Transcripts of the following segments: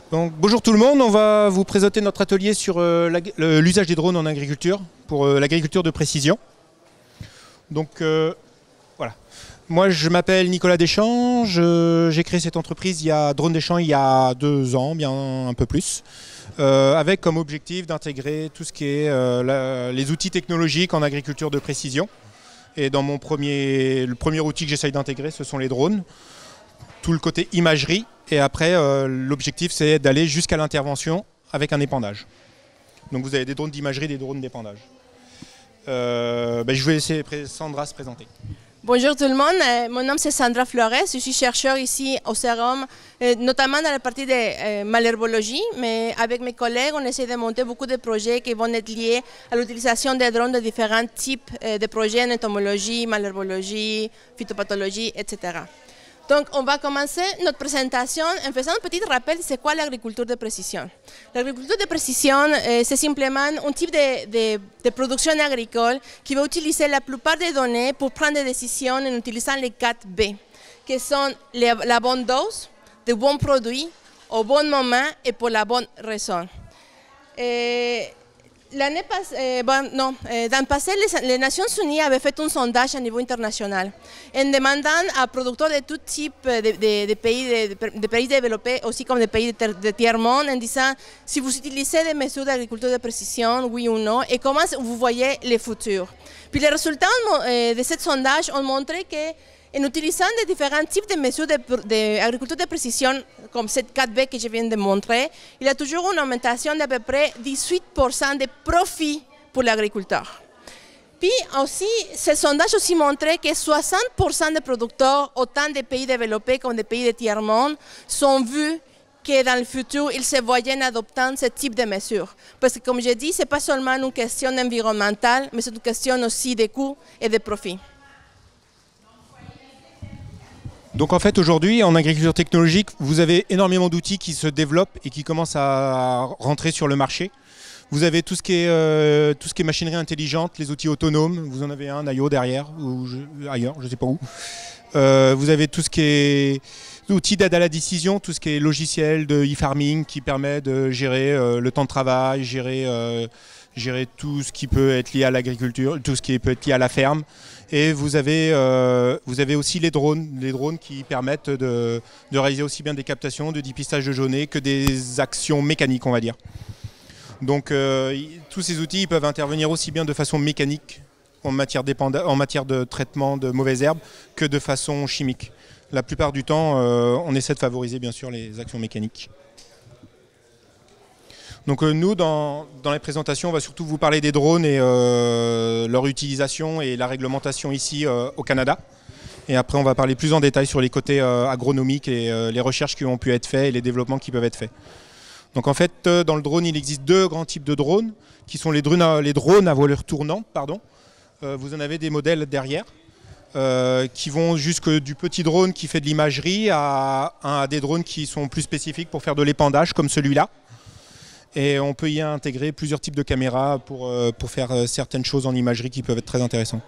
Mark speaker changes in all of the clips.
Speaker 1: Donc, bonjour tout le monde, on va vous présenter notre atelier sur l'usage des drones en agriculture, pour l'agriculture de précision. Donc voilà, moi je m'appelle Nicolas Deschamps, j'ai créé cette entreprise Drone Deschamps il y a 2 ans, bien un peu plus, avec comme objectif d'intégrer tout ce qui est les outils technologiques en agriculture de précision. Et dans le premier outil que j'essaye d'intégrer, ce sont les drones, tout le côté imagerie. Et après, l'objectif, c'est d'aller jusqu'à l'intervention avec un épandage. Donc vous avez des drones d'imagerie, des drones d'épandage. Je vais laisser Sandra se présenter.
Speaker 2: Bonjour tout le monde, mon nom c'est Sandra Flores, je suis chercheur ici au CEROM, notamment dans la partie de malherbologie, mais avec mes collègues on essaie de monter beaucoup de projets qui vont être liés à l'utilisation des drones de différents types de projets en entomologie, malherbologie, phytopathologie, etc. Donc, on va commencer notre présentation en faisant un petit rappel de c'est quoi l'agriculture de précision. L'agriculture de précision, c'est simplement un type de production agricole qui va utiliser la plupart des données pour prendre des décisions en utilisant les 4 B, qui sont la bonne dose, de bons produits, au bon moment et pour la bonne raison. L'année passée, dans le passé, les Nations Unies avaient fait un sondage à niveau international en demandant à producteurs de tout type de pays développés, aussi comme des pays de tiers-monde, en disant si vous utilisez des mesures d'agriculture de précision, oui ou non, et comment vous voyez le futur. Puis les résultats de ce sondage ont montré que en utilisant des différents types de mesures d'agriculture de précision, comme cette 4B que je viens de montrer, il y a toujours une augmentation d'à peu près 18% de profit pour l'agriculteur. Puis aussi, ce sondage aussi montrait que 60% des producteurs, autant des pays développés comme des pays de tiers-monde, sont vus que dans le futur, ils se voyaient adoptant ce type de mesures. Parce que comme je dis, ce n'est pas seulement une question environnementale, mais c'est une question aussi de coûts et de profit.
Speaker 1: Donc en fait aujourd'hui en agriculture technologique vous avez énormément d'outils qui se développent et qui commencent à rentrer sur le marché. Vous avez tout ce qui est machinerie intelligente, les outils autonomes, vous en avez un Nayo derrière ou ailleurs, je ne sais pas où. Vous avez tout ce qui est outils d'aide à la décision, tout ce qui est logiciel de e-farming qui permet de gérer le temps de travail, gérer tout ce qui peut être lié à l'agriculture, tout ce qui peut être lié à la ferme. Et vous avez aussi les drones qui permettent de réaliser aussi bien des captations, de dépistage de données que des actions mécaniques, on va dire. Donc tous ces outils peuvent intervenir aussi bien de façon mécanique en matière de traitement de mauvaises herbes que de façon chimique. La plupart du temps, on essaie de favoriser bien sûr les actions mécaniques. Donc nous, dans les présentations, on va surtout vous parler des drones et leur utilisation et la réglementation ici au Canada. Et après, on va parler plus en détail sur les côtés agronomiques et les recherches qui ont pu être faites et les développements qui peuvent être faits. Donc en fait, dans le drone, il existe 2 grands types de drones, qui sont les drones à voilure tournante. Vous en avez des modèles derrière, qui vont jusque du petit drone qui fait de l'imagerie à des drones qui sont plus spécifiques pour faire de l'épandage, comme celui-là. Et on peut y intégrer plusieurs types de caméras pour faire certaines choses en imagerie qui peuvent être très intéressantes.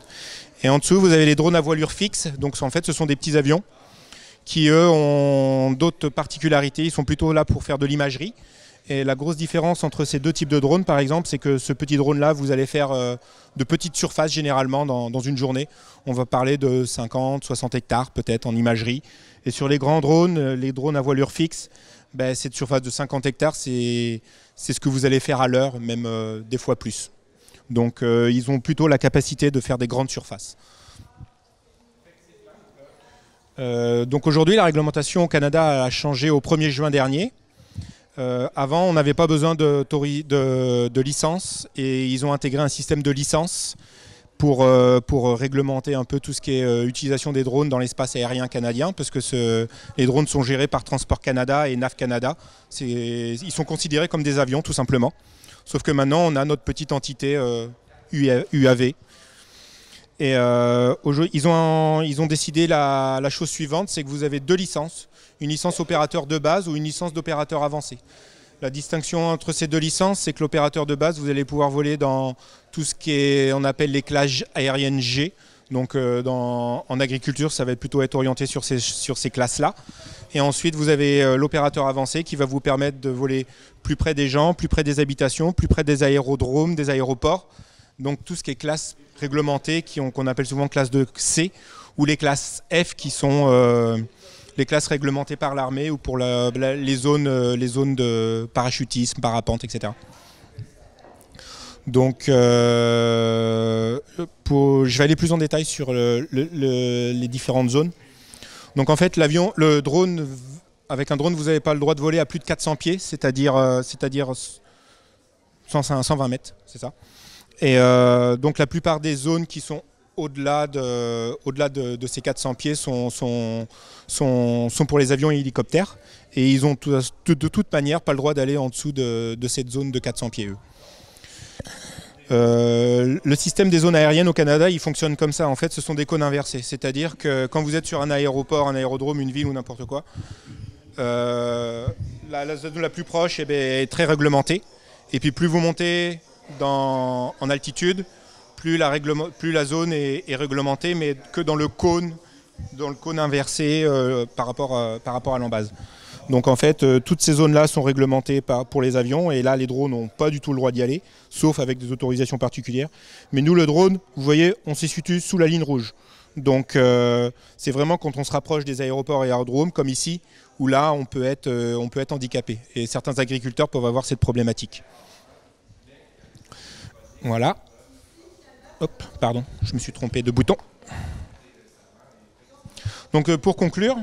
Speaker 1: Et en dessous, vous avez les drones à voilure fixe. Donc en fait, ce sont des petits avions qui, eux, ont d'autres particularités. Ils sont plutôt là pour faire de l'imagerie. Et la grosse différence entre ces 2 types de drones, par exemple, c'est que ce petit drone-là, vous allez faire de petites surfaces généralement dans une journée. On va parler de 50, 60 hectares peut-être en imagerie. Et sur les grands drones, les drones à voilure fixe, cette surface de 50 hectares, c'est ce que vous allez faire à l'heure, même des fois plus. Donc ils ont plutôt la capacité de faire des grandes surfaces. Donc aujourd'hui, la réglementation au Canada a changé au 1er juin dernier. Avant, on n'avait pas besoin de licence et ils ont intégré un système de licence pour réglementer un peu tout ce qui est utilisation des drones dans l'espace aérien canadien, parce que les drones sont gérés par Transport Canada et NAV Canada. Ils sont considérés comme des avions tout simplement. Sauf que maintenant on a notre petite entité UAV. Et ils ont décidé la chose suivante, c'est que vous avez 2 licences. Une licence opérateur de base ou une licence d'opérateur avancé. La distinction entre ces 2 licences, c'est que l'opérateur de base, vous allez pouvoir voler dans tout ce qu'on appelle les classes aériennes G, Donc en agriculture, ça va plutôt être orienté sur ces classes-là. Et ensuite, vous avez l'opérateur avancé qui va vous permettre de voler plus près des gens, plus près des habitations, plus près des aérodromes, des aéroports. Donc tout ce qui est classe réglementée, qu'on appelle souvent classe de C, ou les classes F qui sont les classes réglementées par l'armée ou pour les zones de parachutisme, parapente, etc. Donc je vais aller plus en détail sur les différentes zones. Donc en fait, le drone, avec un drone, vous n'avez pas le droit de voler à plus de 400 pieds, c'est-à-dire 120 mètres, c'est ça. Et donc la plupart des zones qui sont au-delà de ces 400 pieds sont pour les avions et hélicoptères. Et ils ont de toute manière pas le droit d'aller en dessous de cette zone de 400 pieds, eux. Le système des zones aériennes au Canada, il fonctionne comme ça. En fait, ce sont des cônes inversés. C'est-à-dire que quand vous êtes sur un aéroport, un aérodrome, une ville ou n'importe quoi, la zone la plus proche est très réglementée. Et puis plus vous montez en altitude, plus la zone est réglementée, mais que dans le cône inversé par rapport à l'embase. Donc en fait, toutes ces zones-là sont réglementées pour les avions, et là les drones n'ont pas du tout le droit d'y aller, sauf avec des autorisations particulières. Mais nous, le drone, vous voyez, on s'y situe sous la ligne rouge. Donc c'est vraiment quand on se rapproche des aéroports et aérodromes, comme ici, où là on peut être handicapé. Et certains agriculteurs peuvent avoir cette problématique. Voilà. Hop, pardon, je me suis trompé de bouton. Donc pour conclure,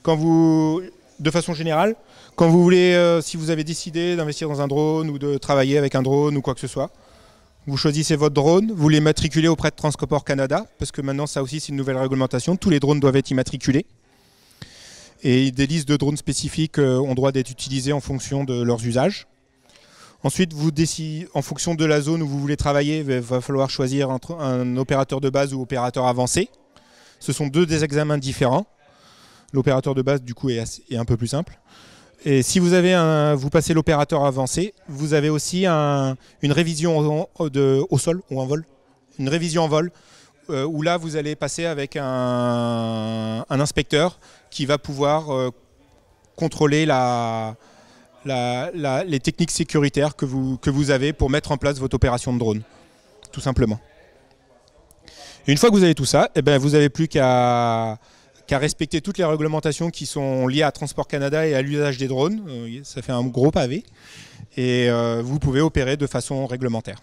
Speaker 1: de façon générale, quand vous voulez, si vous avez décidé d'investir dans un drone ou de travailler avec un drone ou quoi que ce soit, vous choisissez votre drone, vous l'immatriculez auprès de Transport Canada, parce que maintenant ça aussi c'est une nouvelle réglementation, tous les drones doivent être immatriculés. Et des listes de drones spécifiques ont droit d'être utilisées en fonction de leurs usages. Ensuite, vous décidez, en fonction de la zone où vous voulez travailler, il va falloir choisir entre un opérateur de base ou opérateur avancé. Ce sont deux examens différents. L'opérateur de base, du coup, est un peu plus simple. Et si vous passez l'opérateur avancé, vous avez aussi une révision au sol ou en vol. Une révision en vol, où là, vous allez passer avec un inspecteur qui va pouvoir contrôler les techniques sécuritaires que vous avez pour mettre en place votre opération de drone, tout simplement. Et une fois que vous avez tout ça, vous n'avez plus qu'à respecter toutes les réglementations qui sont liées à Transport Canada et à l'usage des drones. Ça fait un gros pavé. Et vous pouvez opérer de façon réglementaire.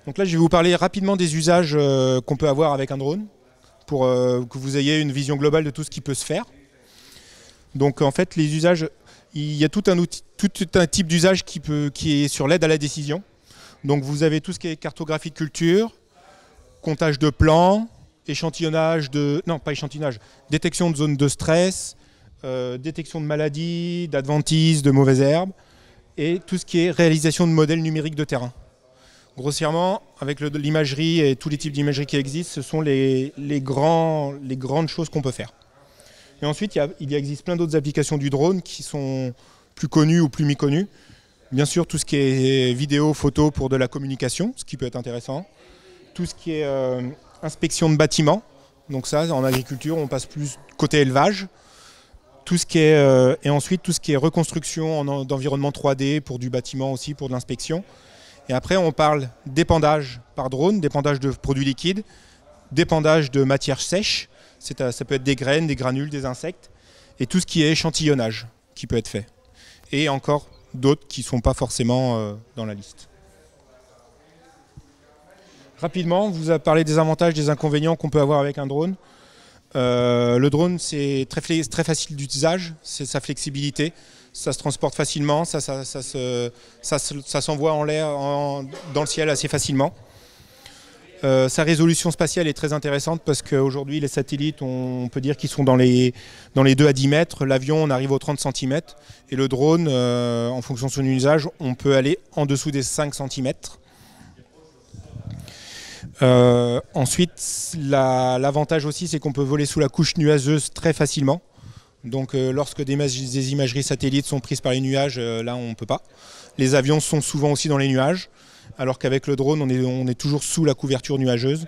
Speaker 1: Donc là, je vais vous parler rapidement des usages qu'on peut avoir avec un drone, pour que vous ayez une vision globale de tout ce qui peut se faire. Donc en fait, les usages, il y a tout un type d'usage qui est sur l'aide à la décision. Donc vous avez tout ce qui est cartographie de culture, comptage de plans, détection de zones de stress, détection de maladies, d'adventices, de mauvaises herbes, et tout ce qui est réalisation de modèles numériques de terrain. Grossièrement, avec l'imagerie et tous les types d'imagerie qui existent, ce sont les grandes choses qu'on peut faire. Et ensuite, il existe plein d'autres applications du drone qui sont plus connues ou plus méconnues. Bien sûr, tout ce qui est vidéo, photo pour de la communication, ce qui peut être intéressant. Tout ce qui est inspection de bâtiments. Donc ça, en agriculture, on passe plus côté élevage. Et ensuite, tout ce qui est reconstruction d'environnement 3D pour du bâtiment aussi, pour de l'inspection. Et après, on parle d'épandage par drone, d'épandage de produits liquides, d'épandage de matières sèches. Ça peut être des graines, des granules, des insectes, et tout ce qui est échantillonnage qui peut être fait. Et encore d'autres qui ne sont pas forcément dans la liste. Rapidement, vous avez parlé des avantages, des inconvénients qu'on peut avoir avec un drone. Le drone, c'est très facile d'usage, c'est sa flexibilité, ça se transporte facilement, ça s'envoie en l'air, dans le ciel assez facilement. Sa résolution spatiale est très intéressante parce qu'aujourd'hui les satellites, on peut dire qu'ils sont dans les 2 à 10 mètres, l'avion on arrive aux 30 cm et le drone, en fonction de son usage, on peut aller en dessous des 5 cm. Ensuite, l'avantage aussi c'est qu'on peut voler sous la couche nuageuse très facilement. Donc lorsque des imageries satellites sont prises par les nuages, là on ne peut pas. Les avions sont souvent aussi dans les nuages. alors qu'avec le drone, on est toujours sous la couverture nuageuse.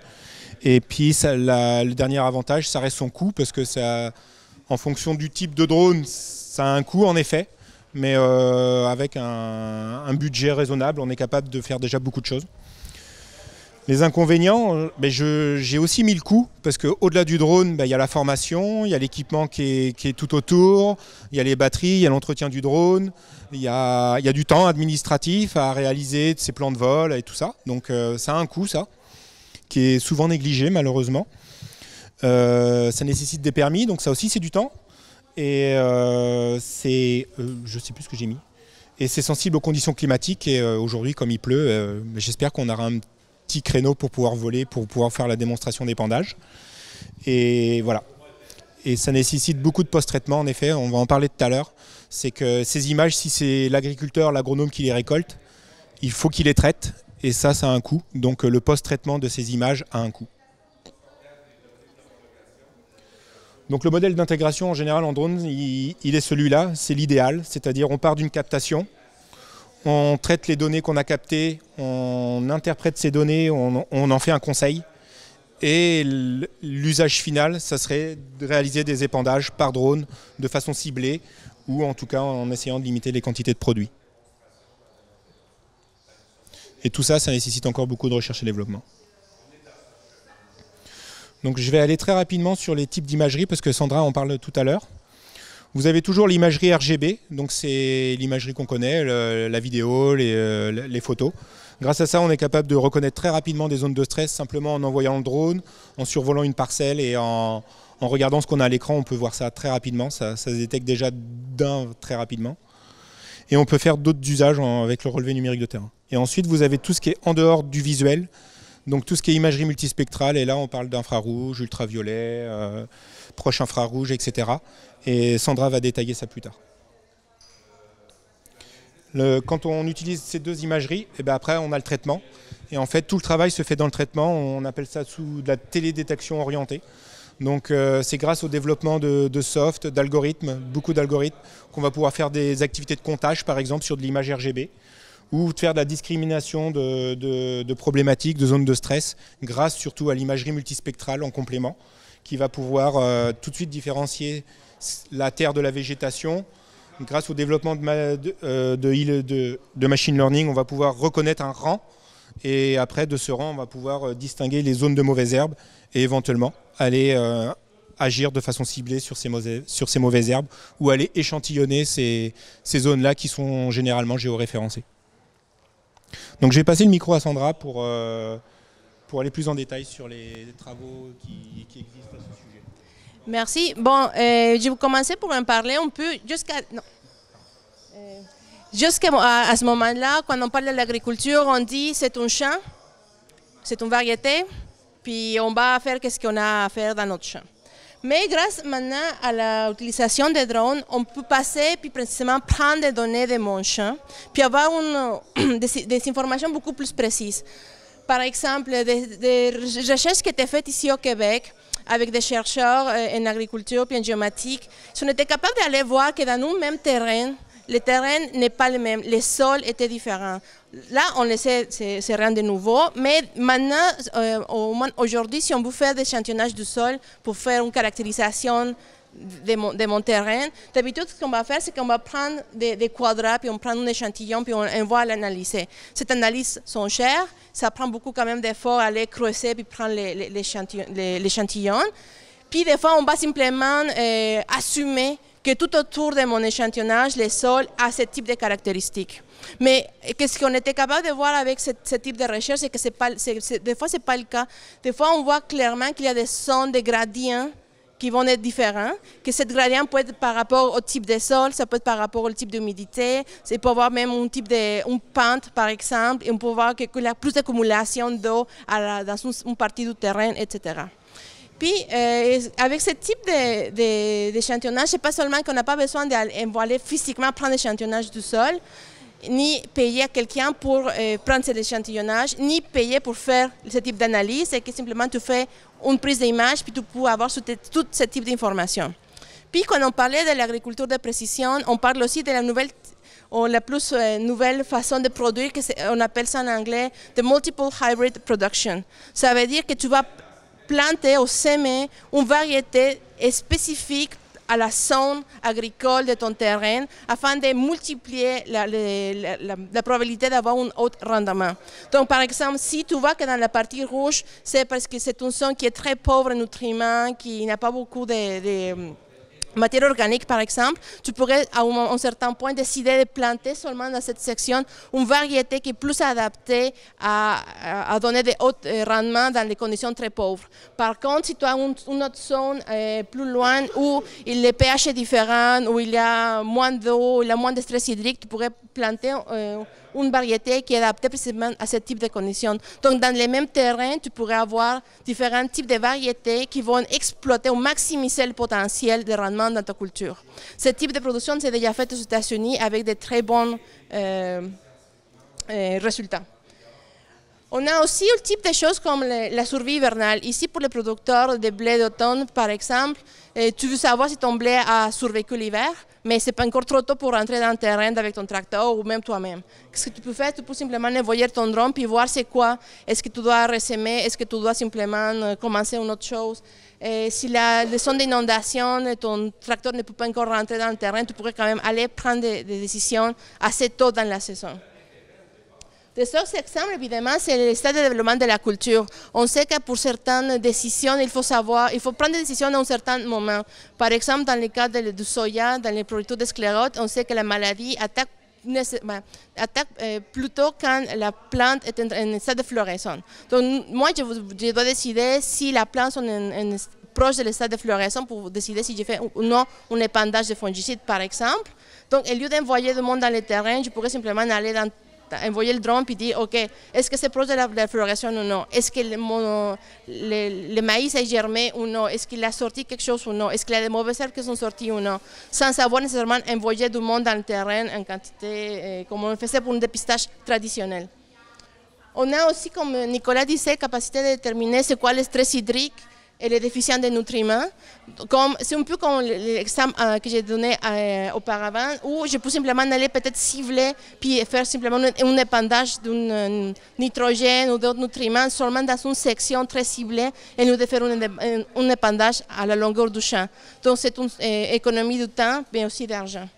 Speaker 1: Et puis le dernier avantage, ça reste son coût, parce que ça, en fonction du type de drone, ça a un coût en effet, mais avec un budget raisonnable, on est capable de faire déjà beaucoup de choses. Les inconvénients, j'ai aussi mis le coût, parce qu'au-delà du drone, il y a la formation, il y a l'équipement qui est tout autour, il y a les batteries, il y a l'entretien du drone, il y a du temps administratif à réaliser, ces plans de vol et tout ça. Donc ça a un coût, ça, qui est souvent négligé malheureusement. Ça nécessite des permis, donc ça aussi c'est du temps. Et je sais plus ce que j'ai mis. Et c'est sensible aux conditions climatiques, et aujourd'hui comme il pleut, j'espère qu'on aura un petit créneau pour pouvoir voler, pour pouvoir faire la démonstration d'épandage. Et voilà. Et ça nécessite beaucoup de post-traitement, en effet, on va en parler tout à l'heure. C'est que ces images, si c'est l'agriculteur, l'agronome qui les récolte, il faut qu'il les traite, et ça a un coût. Donc le post-traitement de ces images a un coût. Donc le modèle d'intégration en général en drone, il est celui-là, c'est l'idéal, c'est-à-dire on part d'une captation, on traite les données qu'on a captées, on interprète ces données, on en fait un conseil, et l'usage final, ça serait de réaliser des épandages par drone de façon ciblée, ou en tout cas en essayant de limiter les quantités de produits. Et tout ça, ça nécessite encore beaucoup de recherche et développement. Donc je vais aller très rapidement sur les types d'imagerie, parce que Sandra en parle tout à l'heure. Vous avez toujours l'imagerie RGB, donc c'est l'imagerie qu'on connaît, la vidéo, les photos. Grâce à ça, on est capable de reconnaître très rapidement des zones de stress, simplement en envoyant le drone, en survolant une parcelle et en regardant ce qu'on a à l'écran, on peut voir ça très rapidement, ça se détecte déjà très rapidement. Et on peut faire d'autres usages avec le relevé numérique de terrain. Et ensuite, vous avez tout ce qui est en dehors du visuel, donc tout ce qui est imagerie multispectrale, et là on parle d'infrarouge, ultraviolet, proche infrarouge, etc. Et Sandra va détailler ça plus tard. Quand on utilise ces deux imageries, et après on a le traitement. Et en fait tout le travail se fait dans le traitement, on appelle ça sous de la télédétection orientée. Donc c'est grâce au développement de soft, d'algorithmes, beaucoup d'algorithmes, qu'on va pouvoir faire des activités de comptage par exemple sur de l'image RGB, ou de faire de la discrimination de problématiques, de zones de stress, grâce surtout à l'imagerie multispectrale en complément, qui va pouvoir tout de suite différencier la terre de la végétation. Grâce au développement de machine learning, on va pouvoir reconnaître un rang, et après de ce rang, on va pouvoir distinguer les zones de mauvaises herbes et éventuellement aller agir de façon ciblée sur ces mauvaises herbes, ou aller échantillonner ces zones-là qui sont généralement géoréférencées. Donc je vais passer le micro à Sandra pour aller plus en détail sur les travaux qui existent à ce sujet.
Speaker 2: Merci. Bon, je vais commencer pour en parler un peu jusqu'à ce moment-là, quand on parle de l'agriculture, on dit c'est un champ, c'est une variété, puis on va faire ce qu'on a à faire dans notre champ. Mais grâce maintenant à l'utilisation des drones, on peut passer puis précisément prendre des données de mon champ, puis avoir des informations beaucoup plus précises. Par exemple, des recherches qui étaient faites ici au Québec avec des chercheurs en agriculture puis en géomatique, on était capable d'aller voir que dans un même terrain, le terrain n'est pas le même, les sols étaient différents. Là, on le sait, c'est rien de nouveau, mais maintenant, aujourd'hui, si on veut faire des échantillonnages du sol pour faire une caractérisation de mon terrain, d'habitude, ce qu'on va faire, c'est qu'on va prendre des quadras, puis on prend un échantillon, puis on va l'analyser. Cette analyse sont chères, ça prend beaucoup quand même d'efforts à aller creuser, puis prendre l'échantillon. Puis des fois, on va simplement assumer que tout autour de mon échantillonnage, le sol a ce type de caractéristiques. Mais ce qu'on était capable de voir avec ce type de recherche, c'est que des fois, ce n'est pas le cas. Des fois, on voit clairement qu'il y a des zones, des gradients qui vont être différents, que ce gradient peut être par rapport au type de sol, ça peut être par rapport au type d'humidité, ça peut avoir même une pente, par exemple, et on peut voir qu'il y a plus d'accumulation d'eau dans une partie du terrain, etc. Puis, avec ce type d'échantillonnage, ce n'est pas seulement qu'on n'a pas besoin d'aller physiquement prendre l'échantillonnage du sol, ni payer à quelqu'un pour prendre cet échantillonnage, ni payer pour faire ce type d'analyse, c'est que simplement tu fais une prise d'image, puis tu peux avoir tout ce type d'informations. Puis, quand on parlait de l'agriculture de précision, on parle aussi de la nouvelle ou la plus nouvelle façon de produire, on appelle ça en anglais the multiple hybrid production. Ça veut dire que tu vas planter ou semer une variété spécifique à la zone agricole de ton terrain afin de multiplier la probabilité d'avoir un haut rendement. Donc, par exemple, si tu vois que dans la partie rouge, c'est parce que c'est une zone qui est très pauvre en nutriments, qui n'a pas beaucoup de matière organique, par exemple, tu pourrais à un certain point décider de planter seulement dans cette section une variété qui est plus adaptée à donner de hauts rendements dans des conditions très pauvres. Par contre, si tu as une autre zone plus loin où le pH est différent, où il y a moins d'eau, il y a moins de stress hydrique, tu pourrais planter une variété qui est adaptée précisément à ce type de conditions. Donc, dans les mêmes terrains, tu pourrais avoir différents types de variétés qui vont exploiter ou maximiser le potentiel de rendement dans ta culture. Ce type de production s'est déjà fait aux États-Unis avec de très bons résultats. On a aussi un type de choses comme la survie hivernale. Ici, pour les producteurs de blé d'automne, par exemple, tu veux savoir si ton blé a survécu l'hiver, mais ce n'est pas encore trop tôt pour rentrer dans le terrain avec ton tracteur ou même toi-même. Ce que tu peux faire, tu peux simplement envoyer ton drone puis voir c'est quoi. Est-ce que tu dois ressemer, est-ce que tu dois simplement commencer une autre chose. Si la zone d'inondation, ton tracteur ne peut pas encore rentrer dans le terrain, tu pourrais quand même aller prendre des décisions assez tôt dans la saison. Des autres exemples, évidemment, c'est le stade de développement de la culture. On sait que pour certaines décisions, il faut prendre des décisions à un certain moment. Par exemple, dans le cas du soja, dans les producteurs de sclérote, on sait que la maladie attaque plutôt quand la plante est en stade de floraison. Donc, moi, je dois décider si la plante est proche de l'état de floraison pour décider si je fais ou non un épandage de fongicides, par exemple. Donc, au lieu d'envoyer du monde dans le terrain, je pourrais simplement aller envoyer le drone et dire, OK, est-ce que c'est proche de la floraison ou non? Est-ce que le maïs a germé ou non? Est-ce qu'il a sorti quelque chose ou non? Est-ce qu'il y a des mauvaises herbes qui sont sorties ou non? Sans avoir nécessairement envoyé du monde dans le terrain en quantité, comme on faisait pour un dépistage traditionnel. On a aussi, comme Nicolas disait, capacité de déterminer c'est quoi le stress hydrique et les déficients de nutriments. C'est un peu comme l'exemple que j'ai donné auparavant, où je peux simplement aller peut-être cibler, puis faire simplement un épandage d'un nitrogène ou d'autres nutriments seulement dans une section très ciblée, et nous de faire un épandage à la longueur du champ. Donc c'est une économie de temps, mais aussi d'argent.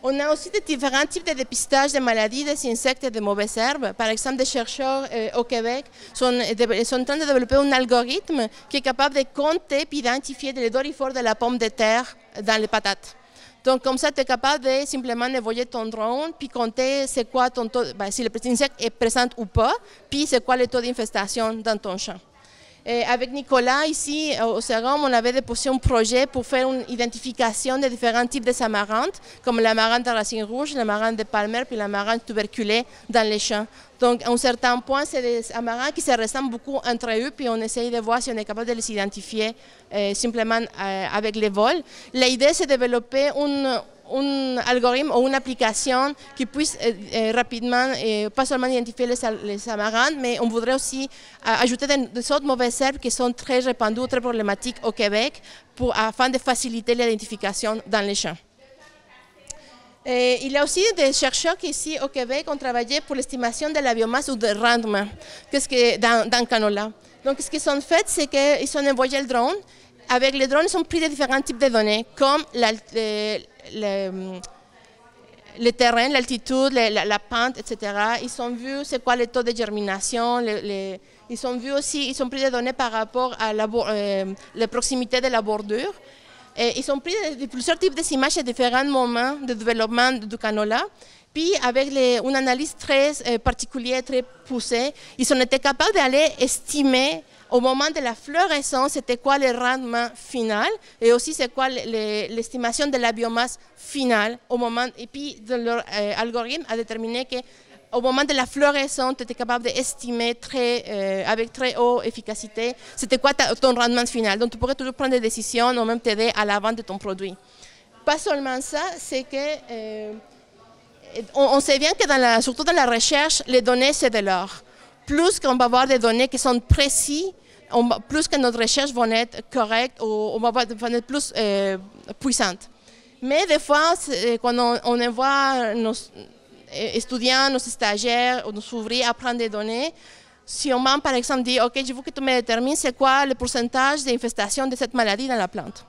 Speaker 2: On a aussi différents types de dépistage de maladies des insectes et de mauvaises herbes. Par exemple, des chercheurs au Québec sont en train de développer un algorithme qui est capable de compter et identifier les dorifores de la pomme de terre dans les patates. Donc, comme ça, tu es capable de simplement envoyer ton drone, puis compter c'est quoi ton taux, si l'insecte est présent ou pas, puis c'est quoi le taux d'infestation dans ton champ. Avec Nicolas, ici au Sérum, on avait déposé un projet pour faire une identification de différents types de amarantes, comme l'amarante à racines rouges, l'amarante de palmer, puis l'amarante tuberculée dans les champs. Donc, à un certain point, c'est des amarants qui se ressemblent beaucoup entre eux, puis on essaye de voir si on est capable de les identifier simplement avec les vols. L'idée, c'est de développer un algorithme ou une application qui puisse rapidement, pas seulement identifier les amarantes, mais on voudrait aussi ajouter des autres mauvaises herbes qui sont très répandues, très problématiques au Québec, afin de faciliter l'identification dans les champs. Il y a aussi des chercheurs qui ici au Québec ont travaillé pour l'estimation de la biomasse ou de rendement dans le canola. Donc ce qu'ils ont fait, c'est qu'ils ont envoyé le drone. Avec les drones, ils ont pris de différents types de données, comme le terrain, l'altitude, la pente, etc. Ils ont vu c'est quoi le taux de germination. Ils ont vu aussi, ils ont pris des données par rapport à la proximité de la bordure. Et ils ont pris plusieurs types d'images à différents moments de développement du canola. Puis, avec une analyse très particulière, très poussée, ils ont été capables d'aller estimer au moment de la floraison, c'était quoi le rendement final et aussi c'est quoi l'estimation de la biomasse finale au moment. Et puis, leur algorithme a déterminé qu'au moment de la floraison, tu étais capable d'estimer avec très haute efficacité c'était quoi ton rendement final. Donc, tu pourrais toujours prendre des décisions ou même t'aider à la vente de ton produit. Pas seulement ça, c'est que on sait bien que surtout dans la recherche, les données, c'est de l'or. Plus qu'on va avoir des données qui sont précises, plus que notre recherche va être correcte ou va être plus puissante. Mais des fois, quand on envoie nos étudiants, nos stagiaires, nos ouvriers à prendre des données, si on m'a par exemple dit, OK, je veux que tu me détermines c'est quoi le pourcentage d'infestation de cette maladie dans la plante.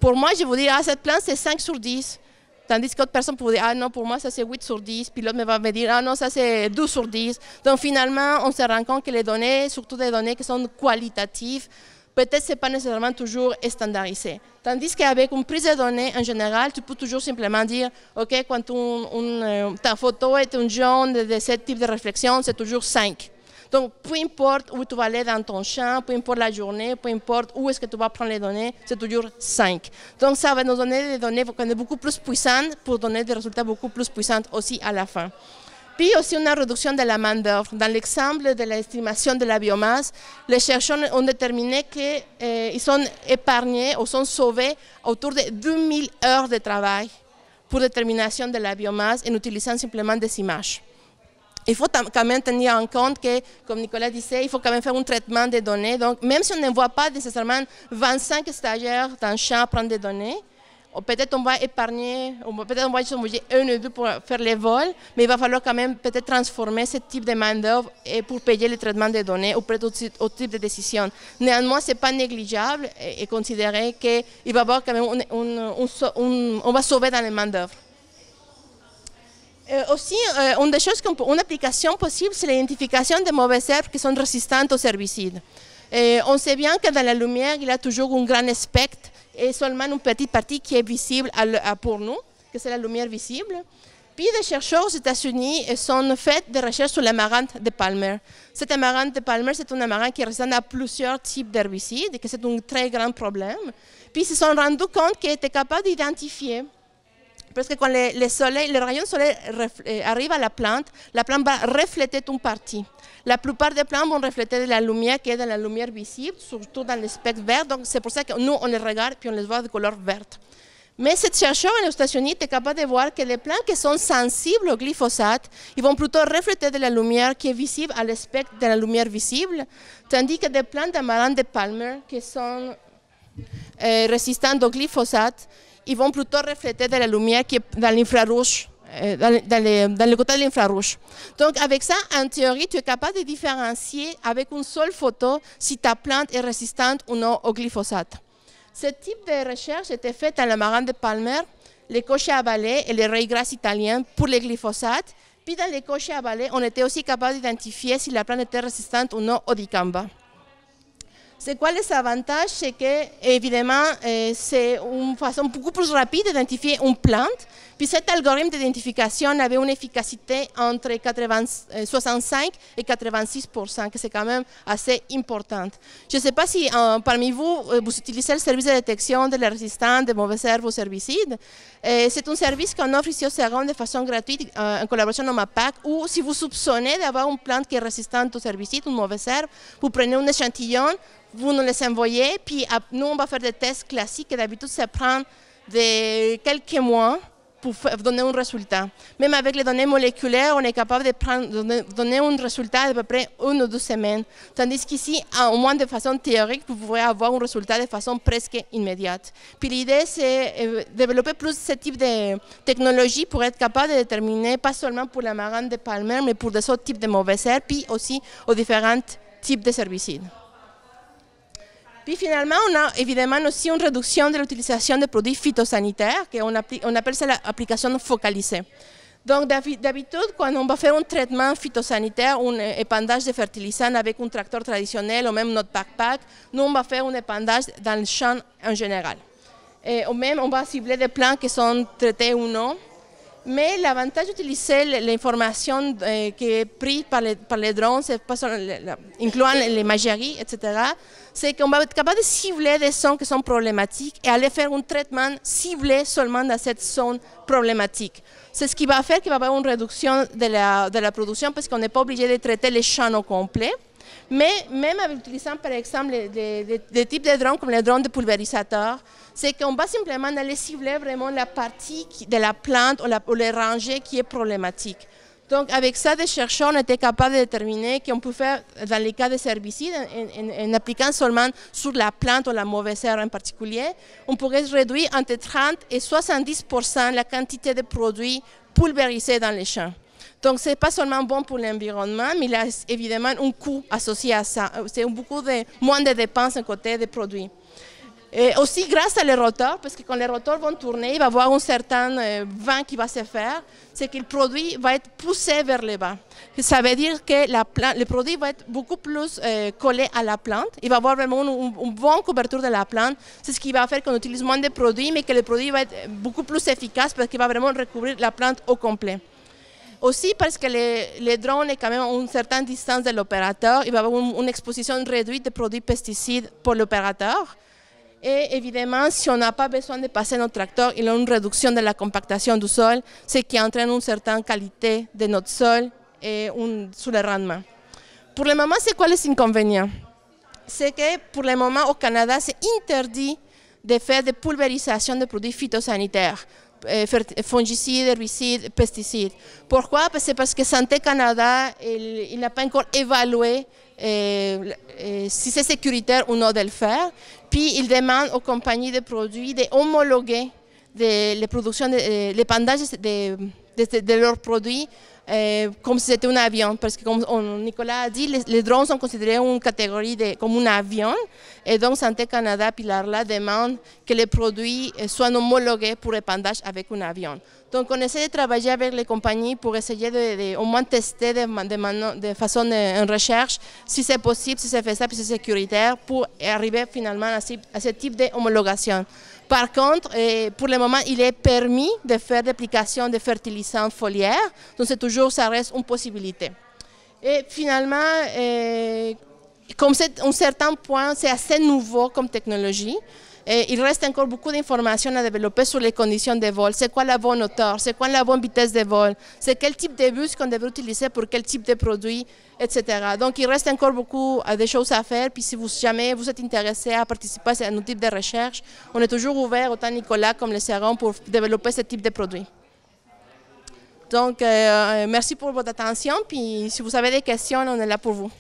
Speaker 2: Pour moi, je vous dis, cette plante c'est 5 sur 10. Tandis qu'autre personne pourrait dire, non, pour moi, ça c'est 8 sur 10. Puis l'autre va me dire, non, ça c'est 12 sur 10. Donc finalement, on se rend compte que les données, surtout des données qui sont qualitatives, peut-être ce n'est pas nécessairement toujours standardisé. Tandis qu'avec une prise de données, en général, tu peux toujours simplement dire, OK, quand ta photo est un jaune de ce type de réflexion, c'est toujours 5. Donc, peu importe où tu vas aller dans ton champ, peu importe la journée, peu importe où est-ce que tu vas prendre les données, c'est toujours 5. Donc, ça va nous donner des données beaucoup plus puissantes pour donner des résultats beaucoup plus puissants aussi à la fin. Puis aussi une réduction de la main-d'œuvre. Dans l'exemple de l'estimation de la biomasse, les chercheurs ont déterminé qu'ils sont épargnés ou sont sauvés autour de 2000 heures de travail pour détermination de la biomasse en utilisant simplement des images. Il faut quand même tenir en compte que, comme Nicolas disait, il faut quand même faire un traitement des données. Donc, même si on ne voit pas nécessairement 25 stagiaires dans le champ prendre des données, peut-être on va épargner, peut-être on va utiliser 1 ou 2 pour faire les vols, mais il va falloir quand même peut-être transformer ce type de main-d'œuvre pour payer le traitement des données ou peut-être au type de décision. Néanmoins, ce n'est pas négligeable et considérer qu'il va y avoir quand même on va sauver dans les main-d'œuvre. Aussi, une application possible, c'est l'identification des mauvaises herbes qui sont résistantes aux herbicides. On sait bien que dans la lumière, il y a toujours un grand spectre et seulement une petite partie qui est visible pour nous, que c'est la lumière visible. Puis des chercheurs aux États-Unis ont fait des recherches sur l'amarante de Palmer. Cette amarante de Palmer, c'est un amarante qui est résistant à plusieurs types d'herbicides et que c'est un très grand problème. Puis ils se sont rendus compte qu'ils étaient capables d'identifier. Parce que quand les rayons solaires arrivent à la plante va refléter une partie. La plupart des plantes vont refléter de la lumière qui est dans la lumière visible, surtout dans le spectre vert. Donc c'est pour ça que nous, on les regarde puis on les voit de couleur verte. Mais ces chercheurs aux États-Unis étaient capables de voir que les plantes qui sont sensibles au glyphosate, ils vont plutôt refléter de la lumière qui est visible à l'espectre de la lumière visible, tandis que des plantes d'amarante de Palmer qui sont résistantes au glyphosate, ils vont plutôt refléter de la lumière qui est dans l'infrarouge, dans le côté de l'infrarouge. Donc avec ça, en théorie, tu es capable de différencier avec une seule photo si ta plante est résistante ou non au glyphosate. Ce type de recherche était fait dans l'amarante de Palmer, les cochers à balai et les raygrass italiens pour le glyphosate. Puis dans les cochers à balai, on était aussi capable d'identifier si la plante était résistante ou non au dicamba. C'est quoi les avantages? C'est que, évidemment, c'est une façon beaucoup plus rapide d'identifier une plante. Puis cet algorithme d'identification avait une efficacité entre 65 et 86%, que c'est quand même assez importante. Je ne sais pas si parmi vous, vous utilisez le service de détection de la résistance des mauvaises herbes aux herbicides. C'est un service qu'on offre ici au CERON de façon gratuite en collaboration avec MAPAC, où si vous soupçonnez d'avoir une plante qui est résistante aux herbicides, une mauvaise herbe, vous prenez un échantillon, vous nous les envoyez, puis nous on va faire des tests classiques et d'habitude ça prend quelques mois pour donner un résultat. Même avec les données moléculaires, on est capable de donner un résultat d'à peu près 1 ou 2 semaines. Tandis qu'ici, au moins de façon théorique, vous pouvez avoir un résultat de façon presque immédiate. Puis l'idée, c'est développer plus ce type de technologie pour être capable de déterminer, pas seulement pour l'amarante de Palmer, mais pour des autres types de mauvaises herbes, puis aussi aux différents types de herbicides. Puis finalement, on a évidemment aussi une réduction de l'utilisation des produits phytosanitaires, on appelle ça l'application focalisée. Donc d'habitude, quand on va faire un traitement phytosanitaire, un épandage de fertilisants avec un tracteur traditionnel ou même notre backpack, nous on va faire un épandage dans le champ en général. Ou même on va cibler des plants qui sont traités ou non. Mais l'avantage d'utiliser l'information qui est prise par les drones, incluant l'imagerie, etc., c'est qu'on va être capable de cibler des zones qui sont problématiques et aller faire un traitement ciblé seulement dans cette zone problématique. C'est ce qui va faire qu'il va y avoir une réduction de la production parce qu'on n'est pas obligé de traiter les champs au complet. Mais même en utilisant par exemple des types de drones comme les drones de pulvérisateur, c'est qu'on va simplement aller cibler vraiment la partie de la plante ou les rangées qui est problématique. Donc avec ça, des chercheurs ont été capables de déterminer qu'on peut faire, dans les cas des herbicides, en appliquant seulement sur la plante ou la mauvaise herbe en particulier, on pourrait réduire entre 30 et 70% la quantité de produits pulvérisés dans les champs. Donc ce n'est pas seulement bon pour l'environnement, mais il y a évidemment un coût associé à ça. C'est beaucoup moins de dépenses à côté des produits. Et aussi grâce à les rotors, parce que quand les rotors vont tourner, il va y avoir un certain vent qui va se faire, c'est que le produit va être poussé vers le bas. Ça veut dire que le produit va être beaucoup plus collé à la plante, il va avoir vraiment une bonne couverture de la plante, c'est ce qui va faire qu'on utilise moins de produits, mais que le produit va être beaucoup plus efficace parce qu'il va vraiment recouvrir la plante au complet. Aussi parce que les drones est quand même à une certaine distance de l'opérateur, il va y avoir une exposition réduite de produits pesticides pour l'opérateur. Et évidemment, si on n'a pas besoin de passer notre tracteur, il y a une réduction de la compactation du sol, ce qui entraîne une certaine qualité de notre sol et sur le rendement. Pour le moment, c'est quoi les inconvénients? C'est que pour le moment, au Canada, c'est interdit de faire des pulvérisations de produits phytosanitaires, fongicides, herbicides, pesticides. Pourquoi? C'est parce que Santé Canada, il n'a pas encore évalué si c'est sécuritaire ou non de le faire. Puis il demande aux compagnies de produits d'homologuer les productions, l'épandage de leurs produits comme si c'était un avion. Parce que comme Nicolas a dit, les drones sont considérés une catégorie comme un avion. Et donc Santé Canada, Pilar là, demande que les produits soient homologués pour épandage avec un avion. Donc on essaie de travailler avec les compagnies pour essayer de au moins tester de façon en recherche si c'est possible, si c'est faisable, si c'est sécuritaire pour arriver finalement à ce type d'homologation. Par contre, pour le moment, il est permis de faire l'application de fertilisants foliaires, donc ça reste une possibilité. Et finalement, comme c'est un certain point, c'est assez nouveau comme technologie, il reste encore beaucoup d'informations à développer sur les conditions de vol. C'est quoi la bonne hauteur, c'est quoi la bonne vitesse de vol, c'est quel type de bus qu'on devrait utiliser pour quel type de produit, etc. Donc il reste encore beaucoup de choses à faire. Puis si jamais vous êtes intéressé à participer à ce type de recherche, on est toujours ouvert, autant Nicolas comme les Serrons, pour développer ce type de produit. Donc merci pour votre attention. Puis si vous avez des questions, on est là pour vous.